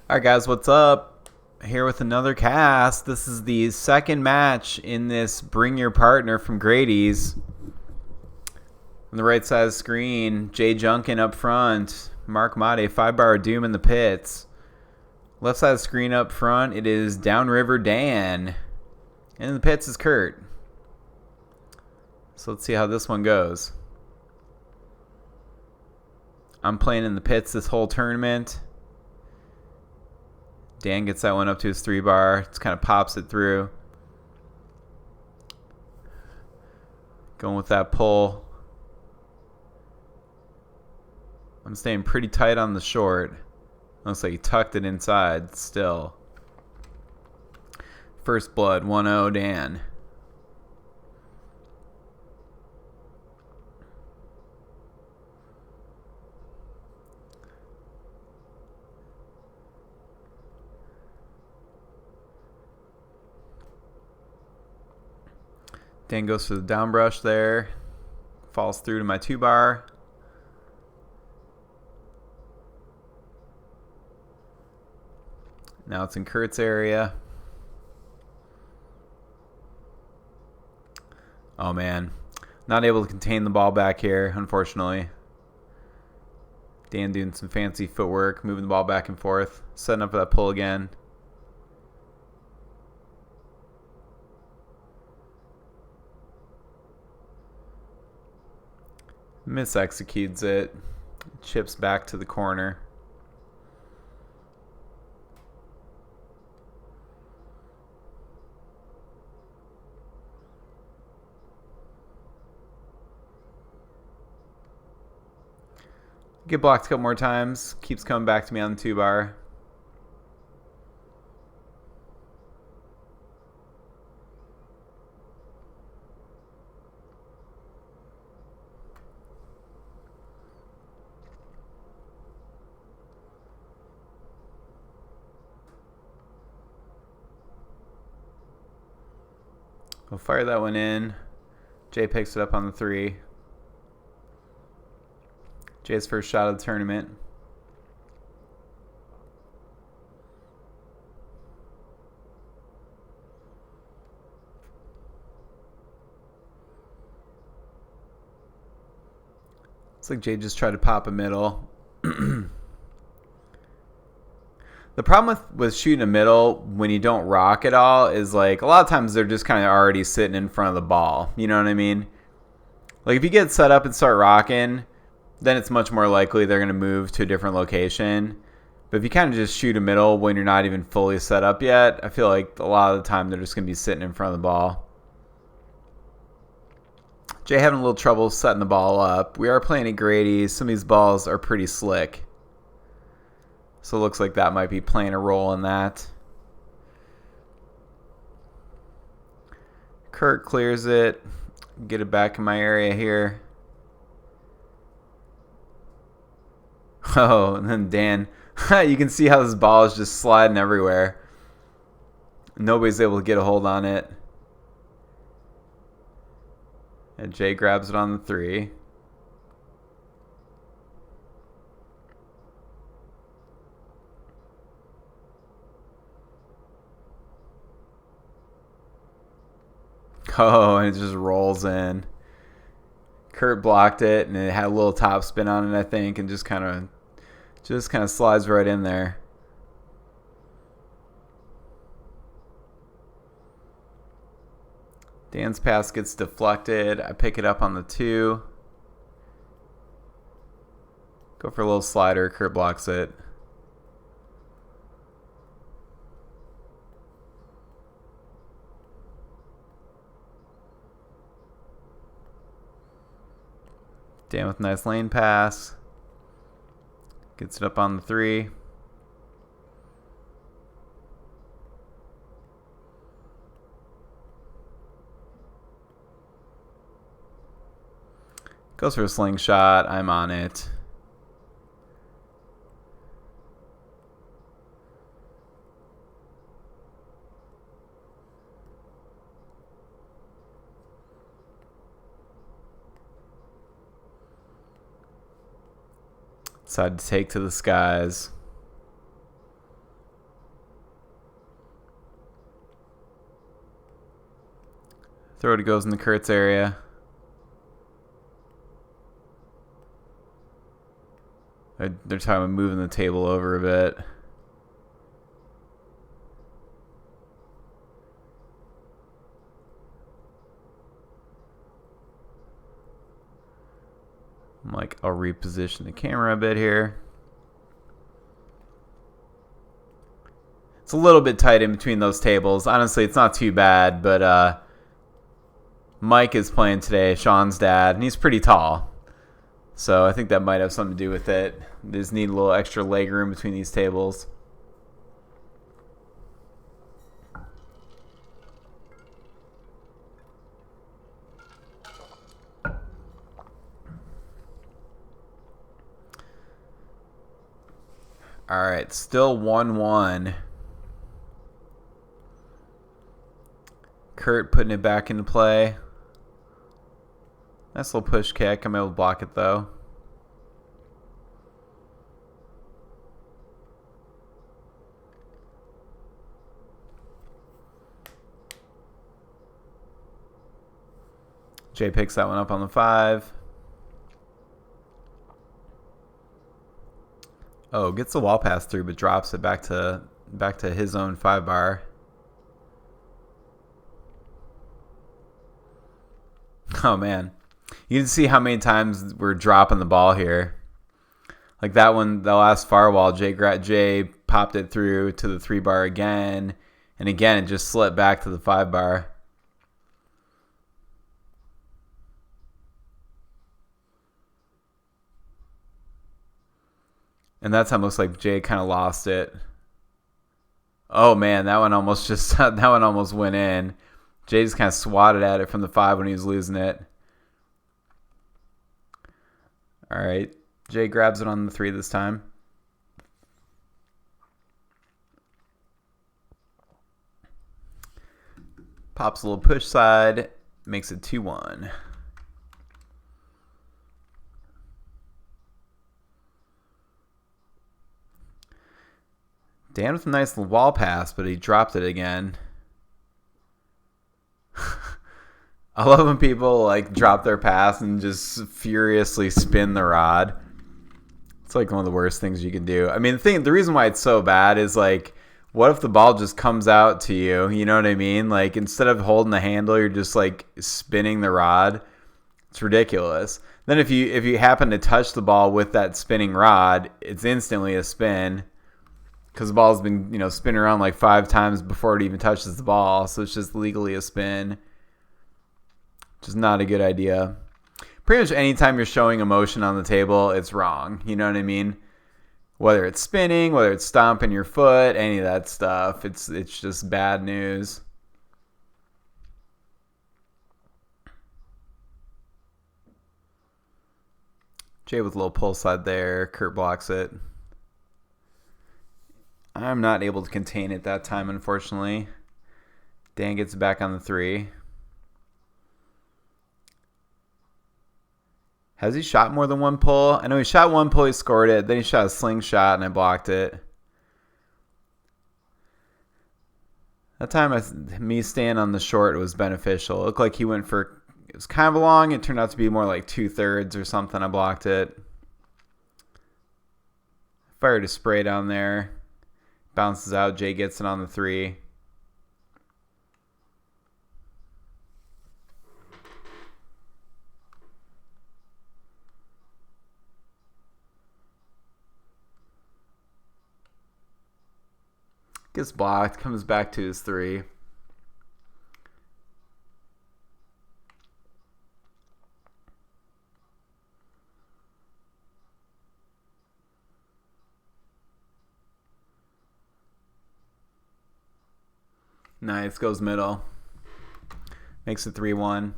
Alright guys, what's up? Here with another cast. This is the second match in this Bring Your Partner from Grady's. On the right side of the screen, Junkin up front. Mark Madej, 5-bar Doom in the pits. Left side of the screen up front, it is Downriver Dan. And in the pits is Curt. So let's see how this one goes. I'm playing in the pits this whole tournament. Dan gets that one up to his 3-bar. Just kind of pops it through. Going with that pull. I'm staying pretty tight on the short. Looks like he tucked it inside still. First blood, 1-0 Dan. Dan goes for the down brush there. Falls through to my 2-bar. Now it's in Curt's area. Oh man. Not able to contain the ball back here, unfortunately. Dan doing some fancy footwork, moving the ball back and forth. Setting up for that pull again. Mis-executes it. Chips back to the corner. Get blocked a couple more times. Keeps coming back to me on the 2-bar. We'll fire that one in. Jay picks it up on the 3. Jay's first shot of the tournament. Looks like Jay just tried to pop a middle. The problem with shooting a middle when you don't rock at all is like a lot of times they're just kind of already sitting in front of the ball. You know what I mean? Like if you get set up and start rocking, then it's much more likely they're going to move to a different location. But if you kind of just shoot a middle when you're not even fully set up yet, I feel like a lot of the time they're just going to be sitting in front of the ball. Jay having a little trouble setting the ball up. We are playing at Grady. Some of these balls are pretty slick. So it looks like that might be playing a role in that. Curt clears it. Get it back in my area here. Oh, and then Dan. You can see how this ball is just sliding everywhere. Nobody's able to get a hold on it. And Jay grabs it on the 3. Oh, and it just rolls in. Curt blocked it, and it had a little top spin on it, I think, and just kind of slides right in there. Dan's pass gets deflected. I pick it up on the 2. Go for a little slider. Curt blocks it. Dan with a nice lane pass. Gets it up on the 3. Goes for a slingshot. I'm on it. Decided to take to the skies. Throw it goes in the Curt's area. They're talking about moving the table over a bit. I'll reposition the camera a bit here. It's a little bit tight in between those tables. Honestly, it's not too bad, but Mike is playing today, Sean's dad, and he's pretty tall. So I think that might have something to do with it. They just need a little extra leg room between these tables. All right, still 1-1. Curt putting it back into play. Nice little push kick. I'm able to block it though. Jay picks that one up on the 5. Oh, gets the wall pass through, but drops it back to his own 5 bar. Oh man, you can see how many times we're dropping the ball here. Like that one, the last far wall, Jay popped it through to the 3 bar again, and again it just slipped back to the 5 bar. And that time looks like Jay kind of lost it. Oh man, that one almost went in. Jay just kind of swatted at it from the 5 when he was losing it. All right, Jay grabs it on the 3 this time. Pops a little push side, makes it 2-1. Dan with a nice little wall pass, but he dropped it again. I love when people drop their pass and just furiously spin the rod. It's one of the worst things you can do. I mean, the reason why it's so bad is what if the ball just comes out to you? You know what I mean? Instead of holding the handle, you're just spinning the rod. It's ridiculous. Then if you happen to touch the ball with that spinning rod, it's instantly a spin. Because the ball's been, spinning around 5 times before it even touches the ball. So it's just legally a spin. Just not a good idea. Pretty much anytime you're showing emotion on the table, it's wrong. You know what I mean? Whether it's spinning, whether it's stomping your foot, any of that stuff. It's just bad news. Jay with a little pull side there. Curt blocks it. I'm not able to contain it that time, unfortunately. Dan gets back on the 3. Has he shot more than one pull? I know he shot one pull, he scored it. Then he shot a slingshot, and I blocked it. That time, me staying on the short was beneficial. It looked like he went for... It was kind of long. It turned out to be more like 2/3 or something. I blocked it. Fired a spray down there. Bounces out. Jay gets it on the 3. Gets blocked. Comes back to his 3. Nice. Goes middle. Makes it 3-1.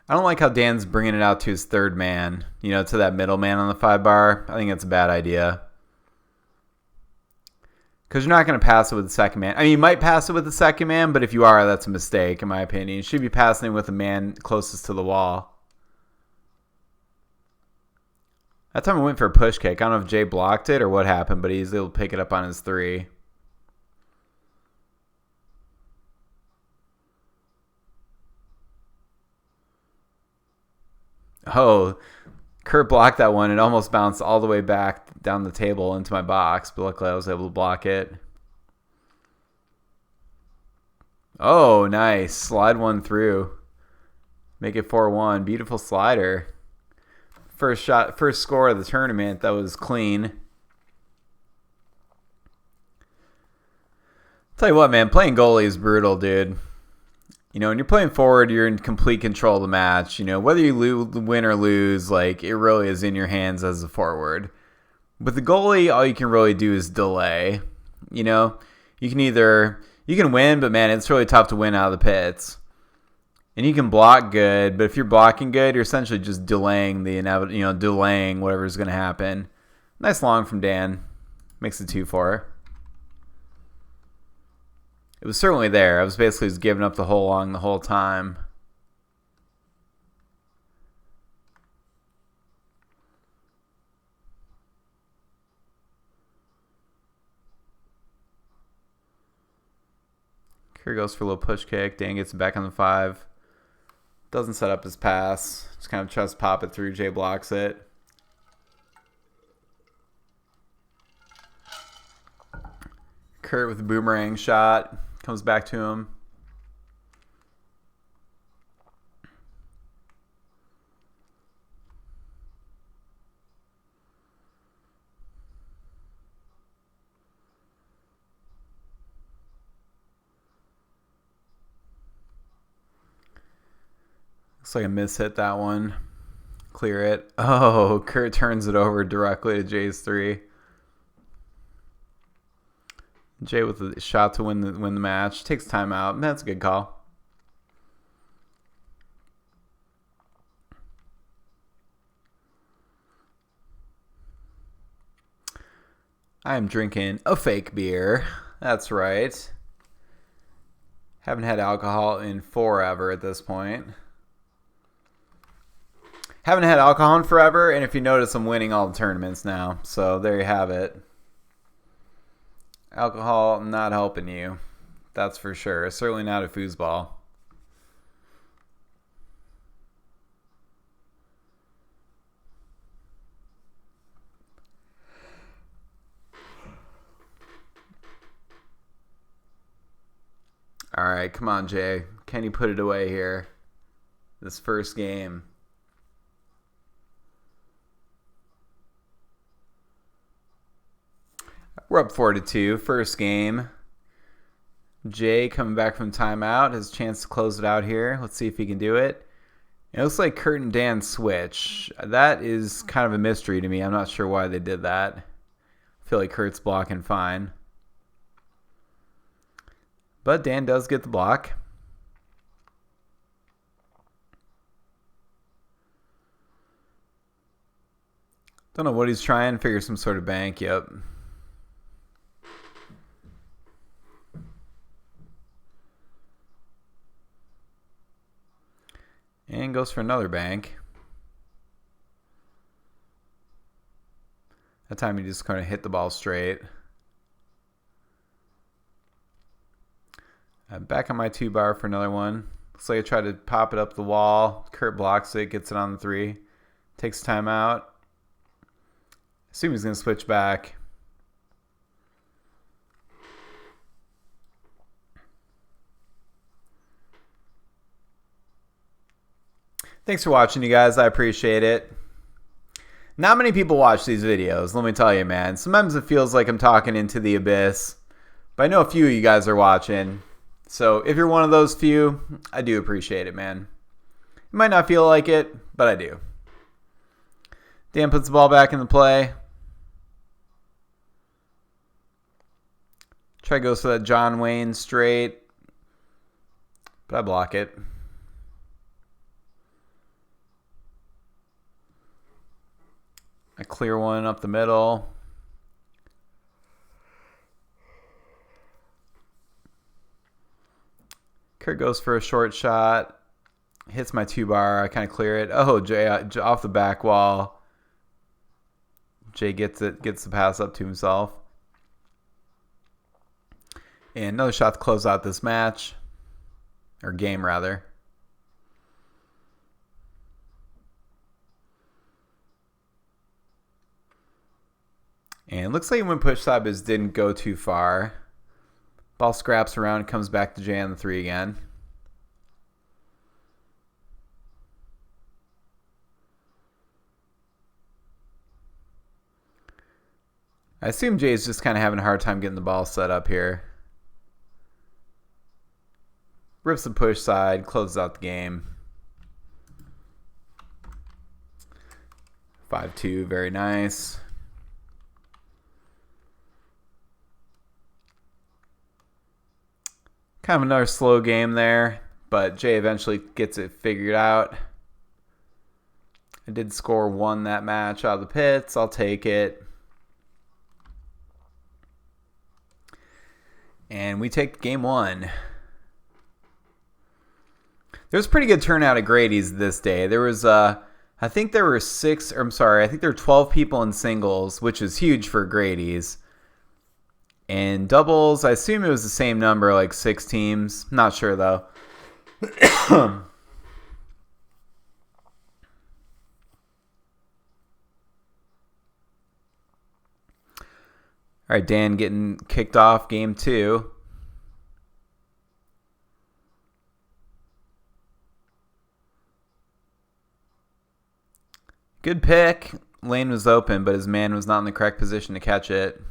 I don't like how Dan's bringing it out to his third man, to that middle man on the 5 bar. I think that's a bad idea. Because you're not going to pass it with the second man. I mean, you might pass it with the second man, but if you are, that's a mistake, in my opinion. You should be passing it with the man closest to the wall. That time I went for a push kick. I don't know if Jay blocked it or what happened, but he's able to pick it up on his 3. Oh, Curt blocked that one. It almost bounced all the way back down the table into my box, but luckily I was able to block it. Oh, nice. Slide one through. Make it 4-1. Beautiful slider. First shot, first score of the tournament. That was clean. Tell you what, man, playing goalie is brutal, dude. You know, when you're playing forward, you're in complete control of the match. You know, whether you win or lose, like, it really is in your hands as a forward. With the goalie, all you can really do is delay. You know, you can win, but man, it's really tough to win out of the pits. And you can block good, but if you're blocking good, you're essentially just delaying the inevitable, delaying whatever's going to happen. Nice long from Dan. Makes it 2-4. It was certainly there. I was basically just giving up the whole long the whole time. Curt goes for a little push kick. Dan gets it back on the 5. Doesn't set up his pass. Just kind of tries to pop it through. Jay blocks it. Curt with a boomerang shot. Comes back to him. Looks like a miss hit that one. Clear it. Oh, Curt turns it over directly to Jay's 3. Jay with a shot to win the match. Takes timeout. That's a good call. I am drinking a fake beer. That's right. Haven't had alcohol in forever at this point. Haven't had alcohol in forever, and if you notice, I'm winning all the tournaments now. So there you have it. Alcohol not helping you. That's for sure. Certainly not a foosball. All right, come on, Jay. Can you put it away here? This first game. We're up 4-2. First game. Jay coming back from timeout. Has a chance to close it out here. Let's see if he can do it. It looks like Curt and Dan switch. That is kind of a mystery to me. I'm not sure why they did that. I feel like Curt's blocking fine. But Dan does get the block. Don't know what he's trying. Figure some sort of bank. Yep. And goes for another bank. That time he just kind of hit the ball straight. Back on my 2-bar for another one. Looks like I tried to pop it up the wall. Curt blocks it, gets it on the 3. Takes time out. Assume he's going to switch back. Thanks for watching, you guys. I appreciate it. Not many people watch these videos, let me tell you, man. Sometimes it feels like I'm talking into the abyss. But I know a few of you guys are watching. So if you're one of those few, I do appreciate it, man. You might not feel like it, but I do. Dan puts the ball back in the play. Try goes for that John Wayne straight. But I block it. A clear one up the middle. Curt goes for a short shot. Hits my 2-bar. I kind of clear it. Oh, Jay off the back wall. Jay gets the pass up to himself. And another shot to close out this match. Or game, rather. And it looks like when push side but didn't go too far. Ball scraps around and comes back to Jay on the 3 again. I assume Jay's just kind of having a hard time getting the ball set up here. Rips the push side, closes out the game. 5-2, very nice. Kind of another slow game there, but Jay eventually gets it figured out. I did score 1 that match out of the pits. I'll take it. And we take game 1. There was a pretty good turnout at Grady's this day. There was, I think there were 12 people in singles, which is huge for Grady's. And doubles, I assume it was the same number, like 6 teams. Not sure, though. All right, Dan getting kicked off game 2. Good pick. Lane was open, but his man was not in the correct position to catch it.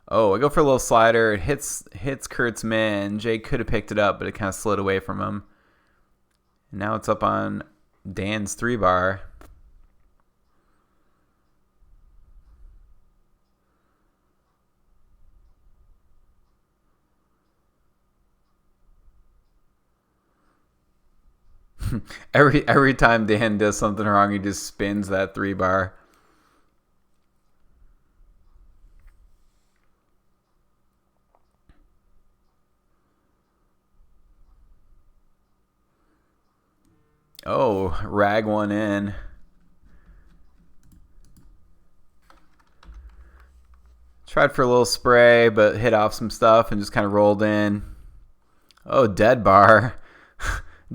Oh, I go for a little slider. It hits Curt's man. Jay could have picked it up, but it kind of slid away from him. And now it's up on Dan's 3-bar. Every time Dan does something wrong, he just spins that 3-bar. Oh, rag one in. Tried for a little spray, but hit off some stuff and just kind of rolled in. Oh, dead bar.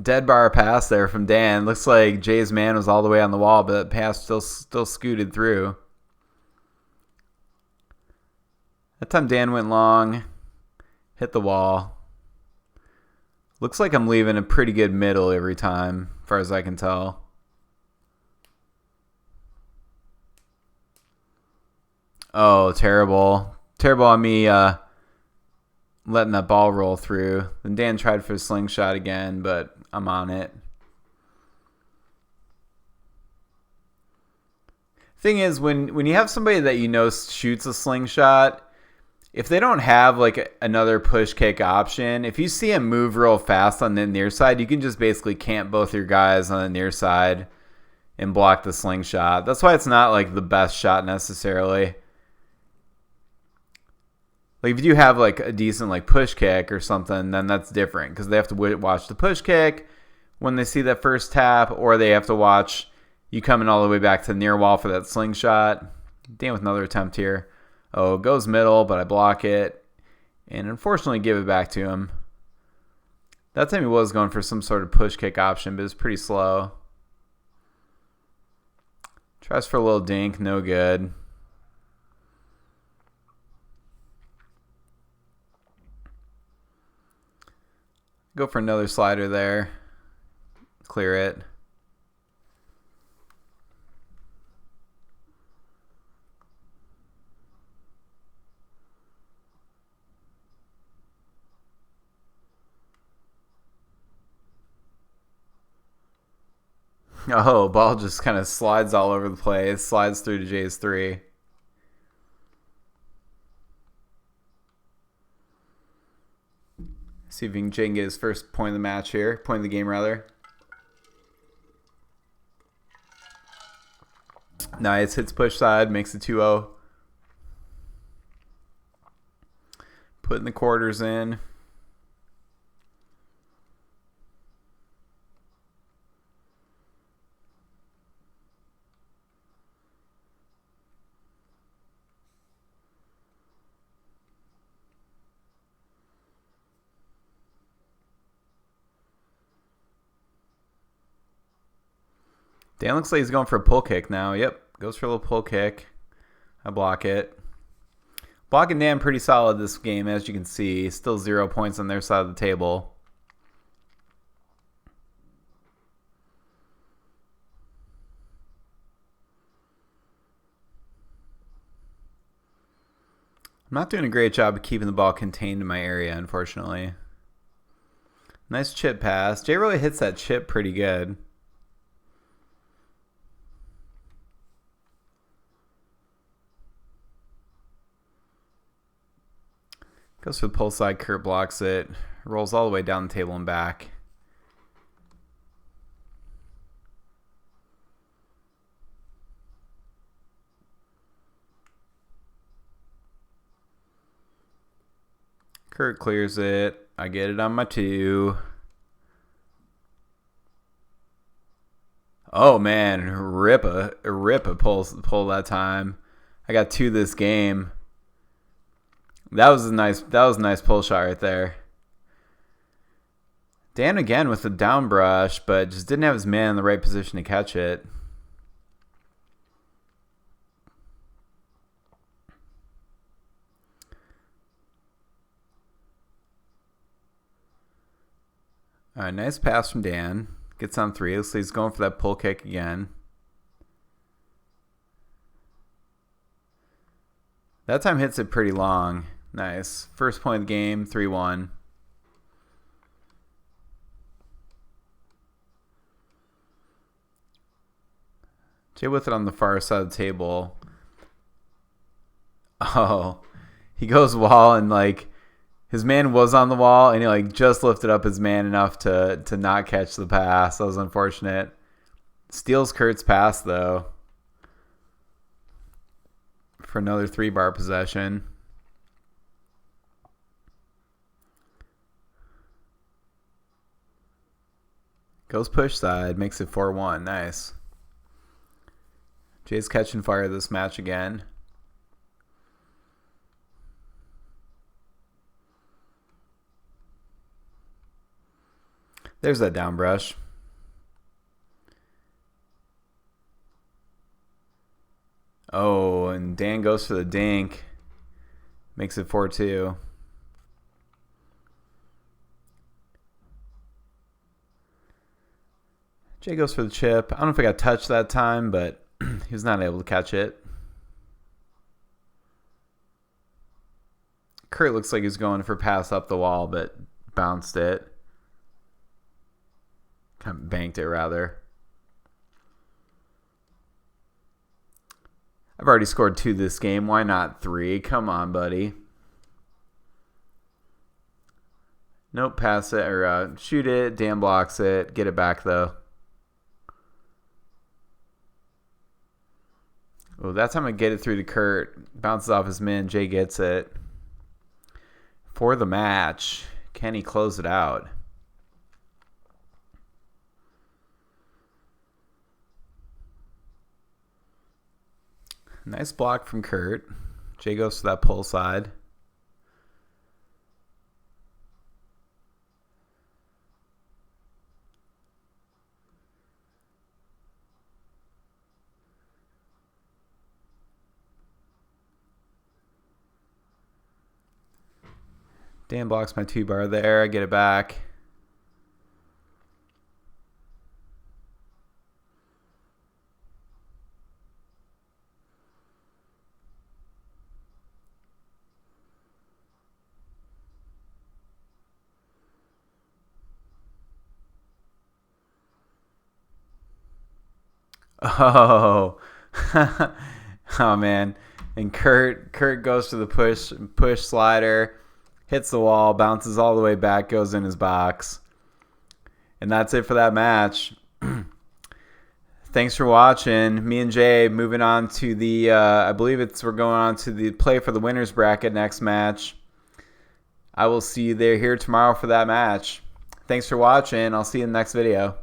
Dead bar pass there from Dan. Looks like Jay's man was all the way on the wall, but that pass still scooted through. That time Dan went long, hit the wall. Looks like I'm leaving a pretty good middle every time, as far as I can tell. Oh, terrible. Terrible on me letting that ball roll through. Then Dan tried for a slingshot again, but I'm on it. Thing is, when you have somebody that you know shoots a slingshot, if they don't have like another push kick option, if you see him move real fast on the near side, you can just basically camp both your guys on the near side and block the slingshot. That's why it's not like the best shot necessarily. Like if you have like a decent like push kick or something, then that's different because they have to watch the push kick when they see that first tap, or they have to watch you coming all the way back to the near wall for that slingshot. Dan with another attempt here. Oh, it goes middle, but I block it. And unfortunately give it back to him. That time he was going for some sort of push kick option, but it was pretty slow. Tries for a little dink, no good. Go for another slider there. Clear it. Oh, ball just kind of slides all over the place. Slides through to Jay's 3. See if he can Jay can get his first point of the match here. Point of the game, rather. Nice. Hits push side. Makes it 2-0. Putting the quarters in. Dan looks like he's going for a pull kick now. Yep, goes for a little pull kick. I block it. Blocking Dan pretty solid this game, as you can see. Still 0 points on their side of the table. I'm not doing a great job of keeping the ball contained in my area, unfortunately. Nice chip pass. Jay really hits that chip pretty good. Goes for the pull side. Curt blocks it. Rolls all the way down the table and back. Curt clears it. I get it on my 2. Oh man, rip a pull that time. I got 2 this game. That was a nice pull shot right there. Dan again with the down brush, but just didn't have his man in the right position to catch it. All right, nice pass from Dan. Gets on 3. Looks like he's going for that pull kick again. That time hits it pretty long. Nice. First point of the game, 3-1. Jay with it on the far side of the table. Oh, he goes wall and like his man was on the wall and he like just lifted up his man enough to not catch the pass. That was unfortunate. Steals Curt's pass though for another 3-bar possession. Goes push side, makes it 4-1. Nice. Jay's catching fire this match again. There's that down brush. Oh, and Dan goes for the dink. Makes it 4-2. Jay goes for the chip. I don't know if I got touched that time, but he was not able to catch it. Curt looks like he's going for a pass up the wall, but bounced it. Kind of banked it, rather. I've already scored 2 this game. Why not 3? Come on, buddy. Nope, pass it or shoot it. Dan blocks it. Get it back, though. Oh, that time I get it through to Curt. Bounces off his min. Jay gets it. For the match. Can he close it out? Nice block from Curt. Jay goes to that pull side. Dan blocks my 2-bar there. I get it back. Oh, oh man! And Curt goes to the push slider, hits the wall, bounces all the way back, goes in his box, and that's it for that match. Thanks for watching. Me and Jay moving on to the I believe we're going on to the play for the winners bracket next match. I will see you here tomorrow for that match. Thanks for watching. I'll see you in the next video.